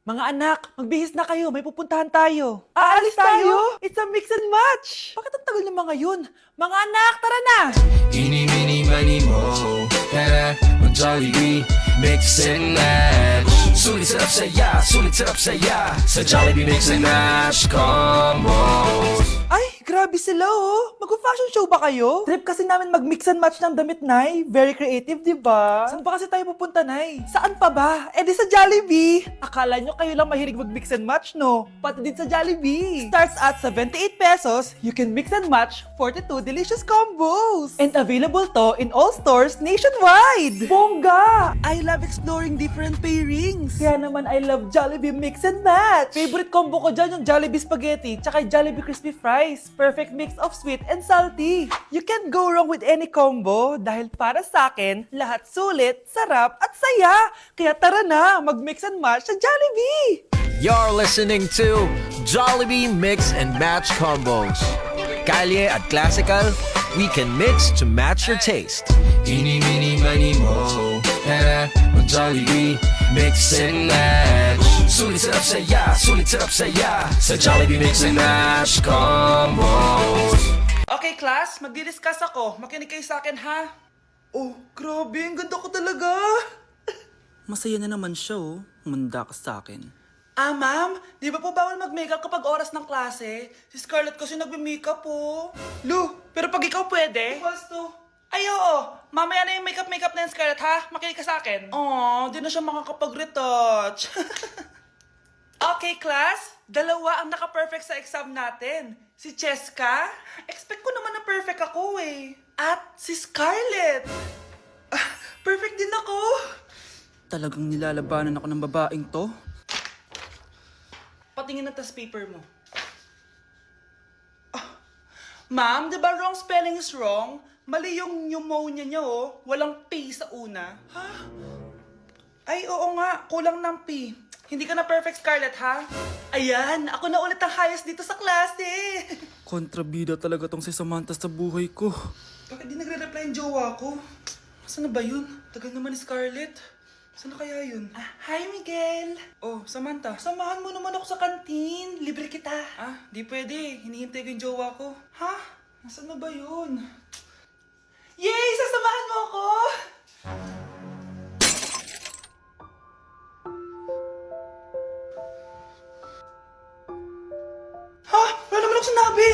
Mga anak, magbihis na kayo. May pupuntahan tayo. Aalis tayo? It's a mix and match. Bakit ang tagal ng mga yun? Mga anak, tara na! Eeny, meeny, miny, mo. Tara, mag-Jollibee, mix and match. Sulit sarap saya. Sa Jollibee mix and match combo. Ay, grabe sila oh. Mag-fashion show ba kayo? Trip kasi namin mag-mix and match ng damit, Nay. Very creative, di ba? Saan pa kasi tayo pupunta, Nay? Saan pa ba? Eh di sa Jollibee. Akala nyo kayo lang mahilig mag-mix and match, no? Pati din sa Jollibee. Starts at 78 pesos, you can mix and match 42 delicious combos. And available to in all stores nationwide. Bongga! I love exploring different pairings. Kaya naman I love Jollibee mix and match. Favorite combo ko dyan yung Jollibee spaghetti tsaka Jollibee crispy fries. Perfect mix of sweet and salty. You can't go wrong with any combo dahil para sa akin, lahat sulit, sarap at saya. Kaya tara na, mag-mix and match sa Jollibee! You're listening to Jollibee Mix and Match Combos. Kalye at Classical, we can mix to match your taste. Eeny, meeny, miny, mo. Tara, mag-Jollibee, mix and match. Sulit sarap saya. Sa Jollibee mix and match combo. Okay, class, magdi-discuss ako. Makinig kayo sa akin, ha? Oh, grabe, ang ganda ko talaga. Masaya na naman siya, oh. Manda ka sa akin. Ah, ma'am, di ba po bawal mag-makeup kapag oras ng klase? Si Scarlett kasi nagme-makeup po. Lu, pero pag ikaw pwede? Equals to. Ay, oo. Mamaya na yung makeup na yung Scarlett, ha? Makinig ka sa akin. Aw, di na siya makakapag-retouch. Okay, class. Dalawa ang naka-perfect sa exam natin. Si Cheska. Expect ko naman na perfect ako eh. At si Scarlett. Perfect din ako. Talagang nilalabanan ako ng babaeng to. Patingin na tas paper mo. Ma'am, di ba wrong spelling is wrong? Mali yung pneumonia niya oh. Walang P sa una. Ha? Ay, oo nga. Kulang ng P. Hindi ka na perfect, Scarlett, ha? Ayan, ako na ulit ang highest dito sa klase. Kontrabida talaga tong si Samantha sa buhay ko. Bakit di nagre-reply yung jowa ko? Saan na ba yun? Tagal naman ni Scarlett. Saan na kaya yun? Hi, Miguel! Oh, Samantha, samahan mo naman ako sa kantin. Libre kita. Di pwede. Hinihintay ko yung jowa ko. Ha? Nasaan na ba yun? Yay! Sasamahan mo ako! Ha? Wala naman ako sinabi!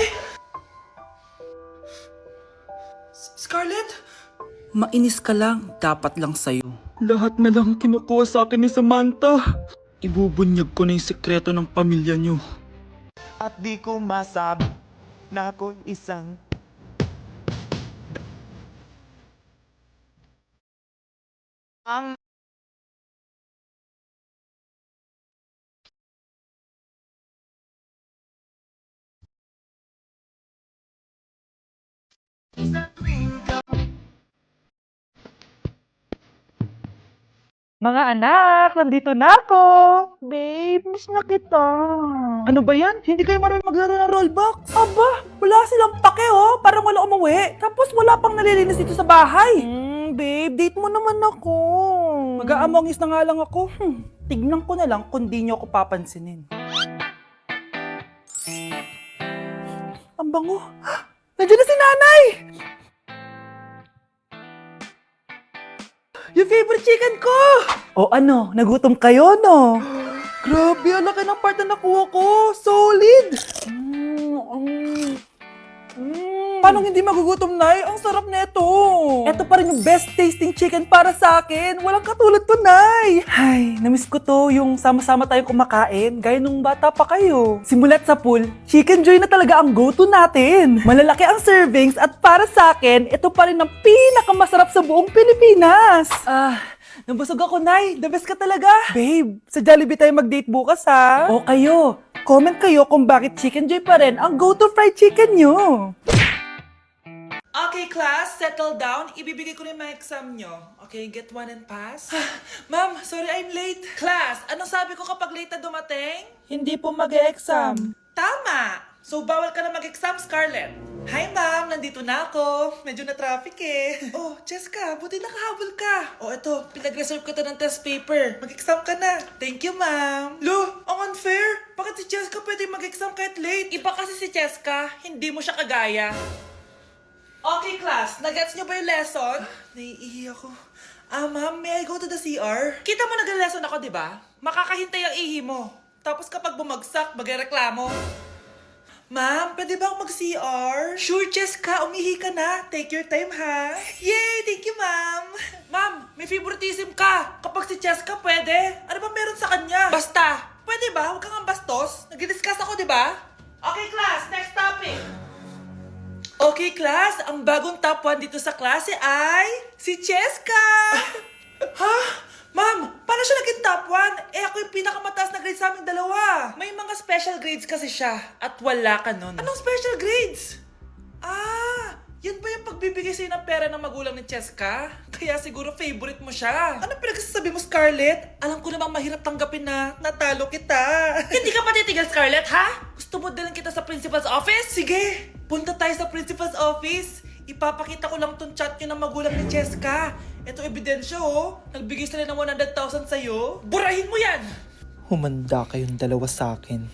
Scarlett? Mainis ka lang, dapat lang sa'yo. Lahat na lang kinukuha sa akin ni Samantha. Ibubunyag ko na yung sekreto ng pamilya niyo. At di ko masabi na ako'y isang ang Mga anak, nandito na ako! Babe, miss na kita. Ano ba yan? Hindi kayo marunong maglaro ng rollbox? Aba, wala silang pake oh. Parang wala umuwi. Tapos wala pang nalilinis dito sa bahay. Babe, date mo naman ako. Mag-aamongis na nga lang ako. Tignan ko na lang kung di nyo ako papansinin. Ang bango. Nandiyan na si nanay! Yung favorite chicken ko! O ano, nagutom kayo, no? Grabe, ang laki ng part na nakuha ko. Solid! Paano hindi magugutom, Nay? Ang sarap nito. Ito pa rin yung best tasting chicken para sa akin. Walang katulad to, Nay. Ay, namiss ko to yung sama-sama tayong kumakain, gaya nung bata pa kayo. Simulat sa pool, Chicken Joy na talaga ang go-to natin. Malalaki ang servings at para sa akin, ito pa rin ang pinakamasarap sa buong Pilipinas. Nabusog ako, Nay. The best ka talaga. Babe, sa Jollibee tayo mag-date bukas, ha? O kayo, comment kayo kung bakit Chicken Joy pa rin ang go-to fried chicken nyo. Okay, class, settle down. Ibibigay ko na yung mga exam nyo. Okay, get one and pass. Ma'am, sorry I'm late. Class, anong sabi ko kapag late na dumating? Hindi po mag-e-exam. Tama! So, bawal ka na mag-exam, Scarlett. Hi, ma'am. Nandito na ako. Medyo na traffic eh. Oh, Cheska, buti nakahabol ka. Oh, eto, pinag-reserve ko to ng test paper. Mag-exam ka na. Thank you, ma'am. Lu, si Cheska pwede mag-exam kahit late. Iba kasi si Cheska, hindi mo siya kagaya. Okay, class. Nagets niyo ba yung lesson? Naiihi ako. Ma'am, may I go to the CR? Kita mo nag-lesson ako, di ba? Makakahintay ang ihi mo. Tapos kapag bumagsak, magreklamo. Ma'am, pwede ba ako mag-CR? Sure, Cheska. Umihi ka na. Take your time, ha? Yay! Thank you, ma'am. Ma'am, may favoritism ka. Kapag si Cheska, pwede. Ano ba meron sa kanya? Basta. Pwede ba? Huwag kang bastos. Nag-discuss ako, di ba? Okay, class. Next topic. Okay, class. Ang bagong top 1 dito sa klase ay si Cheska. Ha? Ma'am, paano siya naging top 1? Eh, ako yung pinakamataas na grade sa aming dalawa. May mga special grades kasi siya at wala ka nun. Anong special grades? Yan ba yung pagbibigay sa'yo ng pera ng magulang ni Cheska? Kaya siguro favorite mo siya. Ano pinagsasabi mo, Scarlett? Alam ko namang mahirap tanggapin na natalo kita. Hindi ka pa titigil, Scarlett, ha? Gusto mo dalhin kita sa principal's office? Sige, punta tayo sa principal's office. Ipapakita ko lang tong chat nyo ng magulang ni Cheska. Ito ebidensya, oh. Nagbigay sila ng 100,000 sa'yo. Burahin mo yan! Humanda kayong dalawa sa akin.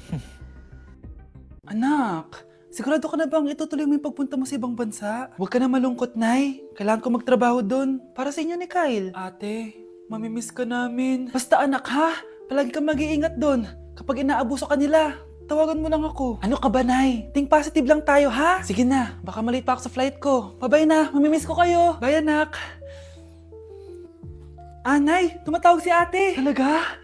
Anak, sigurado ka na bang itutuloy mo yung pagpunta mo sa ibang bansa? Huwag ka na malungkot, Nay. Kailangan ko magtrabaho doon. Para sa inyo ni Kyle. Ate, mamimiss ka namin. Basta anak, ha? Palagi kang mag-iingat doon. Kapag inaabuso ka nila, tawagan mo lang ako. Ano ka ba, Nay? Think positive lang tayo, ha? Sige na, baka malate pa ako sa flight ko. Bye-bye na, mamimiss ko kayo. Bye, anak. Nay, tumatawag si ate. Talaga?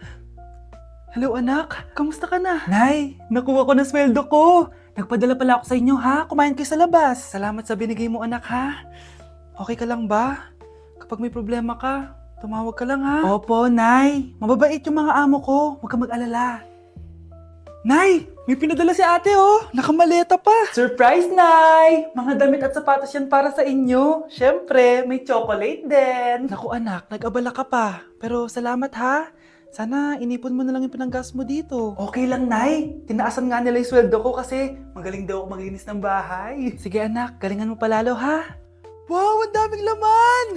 Hello, anak. Kamusta ka na? Nay, nakuha ko na sweldo ko. Nagpadala pala ako sa inyo, ha? Kumain kayo sa labas. Salamat sa binigay mo, anak, ha? Okay ka lang ba? Kapag may problema ka, tumawag ka lang, ha? Opo, Nay. Mababait yung mga amo ko. Huwag kang mag-alala. Nay, may pinadala si ate, oh. Nakamaleta pa. Surprise, Nay! Mga damit at sapatos yan para sa inyo. Siyempre, may chocolate din. Naku, anak, nag-abala ka pa. Pero salamat, ha? Sana inipon mo na lang yung pinanggas mo dito. Okay lang, Nay. Tinaasan nga nila yung sweldo ko kasi magaling daw ako maglinis ng bahay. Sige, anak. Galingan mo palalo, ha? Wow, ang daming laman!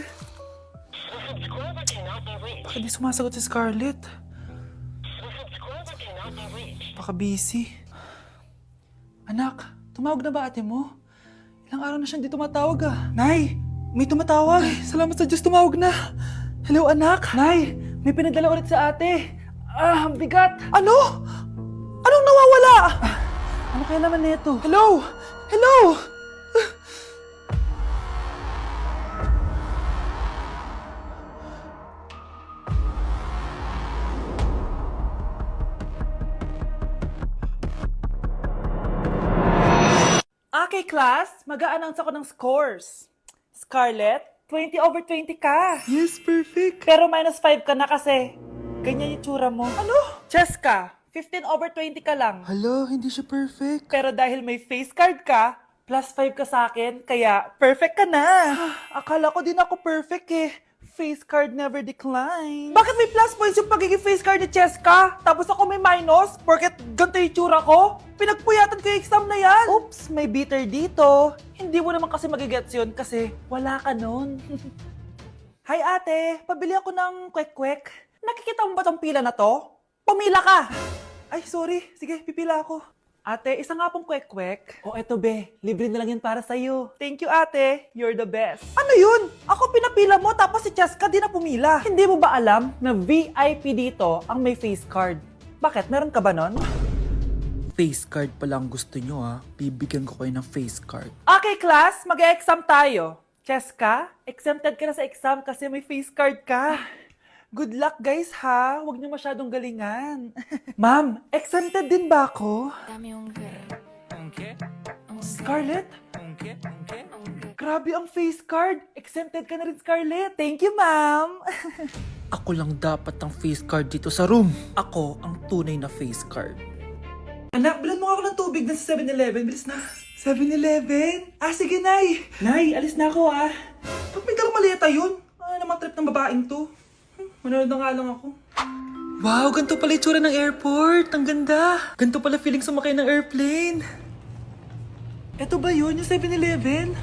Bakit di sumasagot si Scarlett? Baka busy. Anak, tumawag na ba ate mo? Ilang araw na siyang di tumatawag, ah. Nay, may tumatawag. Ay, salamat sa Diyos, tumawag na. Hello, anak. Nay, may pinadala ulit sa ate. Ang bigat. Ano? Anong nawawala? Ano kaya naman nito? Hello? Hello? Okay, class. Mag-a-announce ako ng scores. Scarlett, 20 over 20 ka. Yes, perfect. Pero minus 5 ka na kasi. Ganyan yung tsura mo. Ano? Cheska, 15 over 20 ka lang. Hala, hindi siya perfect. Pero dahil may face card ka, plus 5 ka sa akin, kaya perfect ka na. Akala ko din ako perfect eh. Face card never decline. Bakit may plus points yung pagiging face card ni Cheska? Tapos ako may minus? Porket ganito yung tsura ko? Pinagpuyatan ko yung exam na yan. Oops, may bitter dito. Hindi mo naman kasi magigets yun kasi wala ka nun. Hi ate, pabili ako ng kwek-kwek. Nakikita mo ba tong pila na to? Pumila ka! Ay, sorry. Sige, pipila ako. Ate, isa nga pong kwek-kwek. O eto be, libre na lang yan para sa'yo. Thank you ate, you're the best. Ano yun? Ako pinapila mo tapos si Cheska di na pumila. Hindi mo ba alam na VIP dito ang may face card? Bakit? Meron ka ba nun? Face card pa lang gusto nyo, ha? Bibigyan ko kayo ng face card. Okay class, mag-exam tayo. Cheska, exempted ka na sa exam kasi may face card ka. Good luck guys ha, huwag niyo masyadong galingan. Ma'am, exempted din ba ako? Scarlett? Grabe ang face card. Exempted ka na rin, Scarlett. Thank you, ma'am. Ako lang dapat ang face card dito sa room. Ako ang tunay na face card. Anak, bilan mo ako ng tubig na sa 7-Eleven. Bilis na. 7-Eleven? Sige, Nay. Nay, alis na ako, ah. Ba't may dalang maleta yun? Ano naman trip ng babaeng to? Manood na nga lang ako. Wow, ganito pala itsura ng airport. Ang ganda. Ganito pala feeling sumakay ng airplane. Eto ba yun, yung 7-Eleven?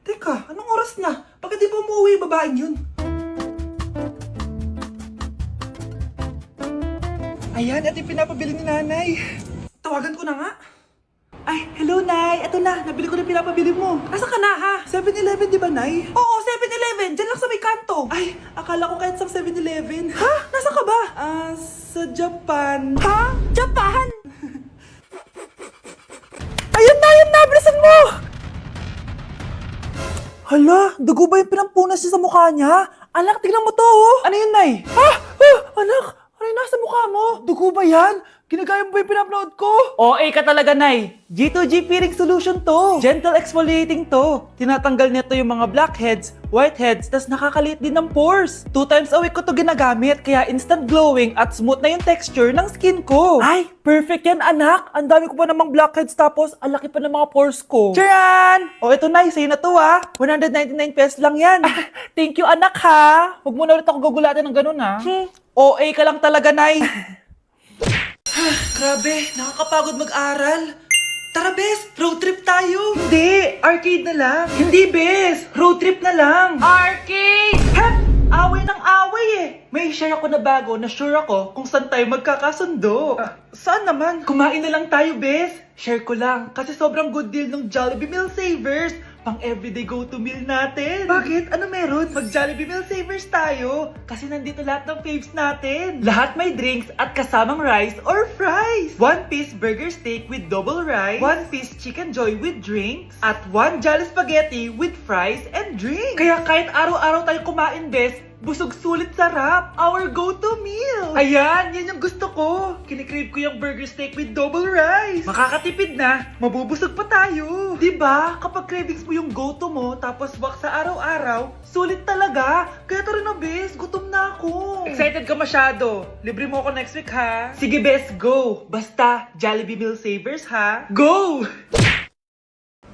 Teka, anong oras na? Bakit di pa umuwi yung babaeng yun? Ayan, ito yung pinapabili ni nanay. Tawagan ko na nga. Ay, hello, Nay. Ito na, nabili ko na pinapabili mo. Asa ka na, ha? 7-Eleven, di ba, Nay? Oo, 7-Eleven. Diyan lang sa may kanto. Ay, akala ko kahit sa 7-Eleven. Ha? Nasa ka ba? Sa Japan. Ha? Japan? Ayun na, bilisan mo! Hala, dugo ba yung pinampunas niya sa mukha niya? Anak, tingnan mo to, oh. Ano yun, Nay? Ha? Anak, ano yung nasa mukha mo? Dugo ba yan? Ginagaya mo ba yung pinupload ko? OA ka talaga, Nay. G2G peeling solution to. Gentle exfoliating to. Tinatanggal nito yung mga blackheads, whiteheads, tas nakakaliit din ng pores. 2 times a week ko to ginagamit, kaya instant glowing at smooth na yung texture ng skin ko. Ay, perfect yan, anak. Ang dami ko pa namang blackheads, tapos ang laki pa ng mga pores ko. Charan! O, ito, Nay, sa'yo na to, ha. 199 pesos lang yan. Thank you, anak, ha. Huwag mo na ulit ako gugulatin ng ganun, ha. OA ka lang talaga, Nay. Grabe, nakakapagod mag-aral. Tara, Bes, road trip tayo. Hindi, arcade na lang. Hindi, Bes, road trip na lang. Arcade! Ha? Away ng away eh. May share ako na bago na sure ako kung saan tayo magkakasundo. Saan naman? Kumain na lang tayo, Bes. Share ko lang kasi sobrang good deal ng Jollibee Meal Savers. Pang everyday go-to meal natin. Bakit? Ano meron? Mag-Jollibee Meal Savers tayo. Kasi nandito lahat ng faves natin. Lahat may drinks at kasamang rice or fries. 1-piece burger steak with double rice. 1-piece chicken joy with drinks. At 1 Jolly Spaghetti with fries and drinks. Kaya kahit araw-araw tayo kumain, Bes, busog sulit sarap. Our go-to meal. Ayan, yan yung gusto ko. Kinikrave ko yung burger steak with double rice. Makakatipid na, mabubusog pa tayo. Diba? Kapag cravings mo yung go-to mo, tapos wak sa araw-araw, sulit talaga. Kaya tara na, Bes, gutom na ako. Excited ka masyado. Libre mo ako next week, ha? Sige, Bes, go. Basta, Jollibee Meal Savers, ha? Go!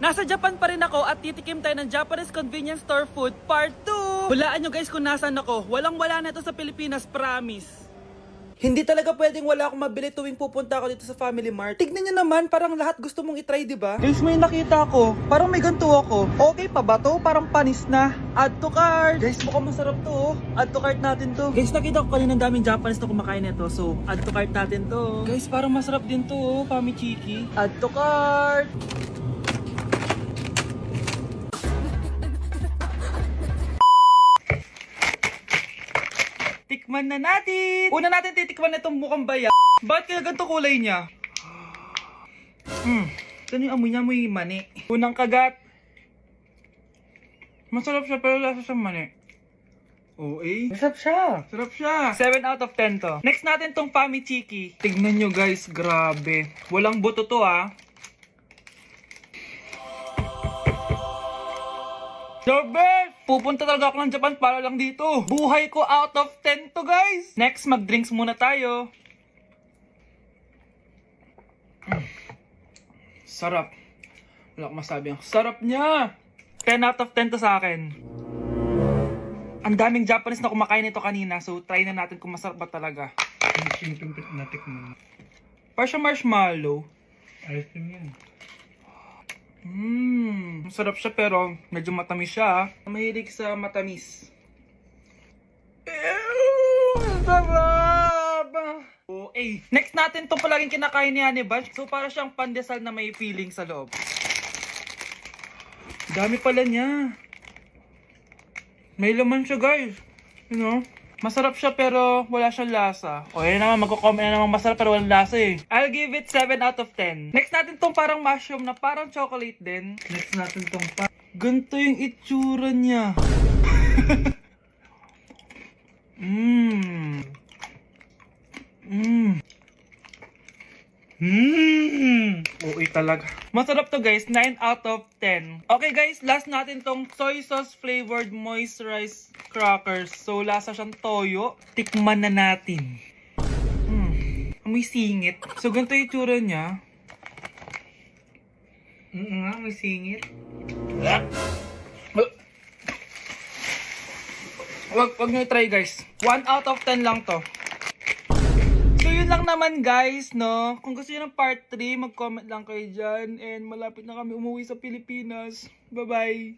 Nasa Japan pa rin ako at titikim tayo ng Japanese convenience store food part 2. Hulaan nyo guys kung nasan ako. Walang-wala na ito sa Pilipinas, promise. Hindi talaga pwedeng wala akong mabili tuwing pupunta ako dito sa Family Mart. Tignan nyo naman, parang lahat gusto mong itry, di ba? Guys, may nakita ko. Parang may ganito ako. Okay pa ba to? Parang panis na. Add to cart. Guys, mukhang masarap to. Add to cart natin to. Guys, nakita ko kanina daming Japanese na kumakain nito. So, add to cart natin to. Guys, parang masarap din to, Pamichiki. Add to cart. Tikman na natin! Una natin titikman na itong mukhang baya. Bakit kaya ganito kulay niya? Ito yung amoy niya, amoy mani. Unang kagat. Masarap siya pero lasa sa mani. Oo eh. Masarap siya. Sarap siya. 7 out of 10 to. Next natin tong Pamichiki. Tignan nyo guys, grabe. Walang buto to ah. The best! Pupunta talaga ako ng Japan para lang dito. Buhay ko out of 10 to guys. Next, mag-drinks muna tayo. Sarap. Wala akong masabi. Sarap niya. 10 out of 10 to sa akin. Ang daming Japanese na kumakain nito kanina. So, try na natin kung masarap ba talaga. Parang marshmallow. Ice cream yan. Masarap siya pero medyo matamis siya. Mahilig sa matamis. Sarap! Okay. Next natin itong palaging kinakain ni Honey Bunch. So para siyang pandesal na may feeling sa loob. Dami pala niya. May laman siya guys. You know? Masarap siya pero wala siyang lasa. O yan naman, magko-comment na naman masarap pero walang lasa eh. I'll give it 7 out of 10. Next natin tong parang mushroom na parang chocolate din. Next natin tong ganito yung itsura niya. Okay talaga. Masarap to guys, 9 out of 10. Okay guys, last natin tong soy sauce flavored moisturized crackers. So lasa siyang toyo. Tikman na natin. Amoy singit. So ganito yung itsura niya. Amoy singit. Wag nyo try guys. 1 out of 10 lang to. So yun lang naman guys, no? Kung gusto nyo ng part 3, mag-comment lang kayo dyan. And malapit na kami umuwi sa Pilipinas. Bye-bye!